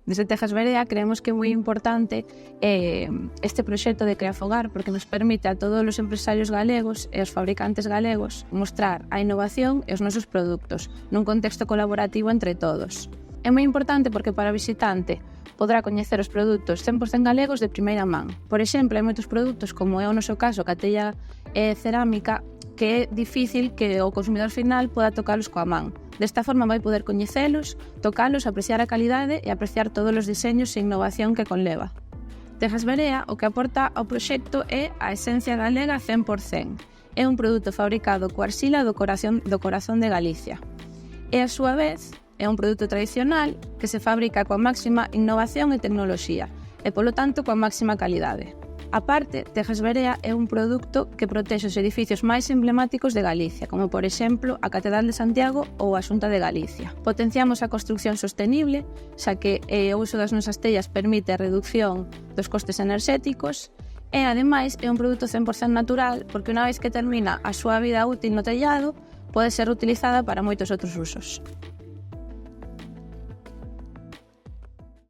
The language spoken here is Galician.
Desde Tejas Verea creemos que é moi importante este proxecto de Creafogar porque nos permite a todos os empresarios galegos e os fabricantes galegos mostrar a innovación e os nosos produtos nun contexto colaborativo entre todos. É moi importante porque para o visitante podrá coñecer os produtos 100% galegos de primeira man. Por exemplo, hai moitos produtos, como é o noso caso, a tella cerámica, que é difícil que o consumidor final poda tocalos coa man. Desta forma vai poder coñecelos, tocalos, apreciar a calidade e apreciar todos os diseños e innovación que conleva. Tejas Verea o que aporta ao proxecto é a esencia galega 100%. É un produto fabricado coa arxila do corazón de Galicia. E, a súa vez, é un produto tradicional que se fabrica coa máxima innovación e tecnoloxía e, polo tanto, coa máxima calidade. A parte, Tejas Verea é un produto que protexe os edificios máis emblemáticos de Galicia, como, por exemplo, a Catedral de Santiago ou a Xunta de Galicia. Potenciamos a construcción sostenible, xa que o uso das nosas tellas permite a reducción dos costes enerxéticos e, ademais, é un produto 100% natural porque unha vez que termina a súa vida útil no tellado, pode ser utilizada para moitos outros usos.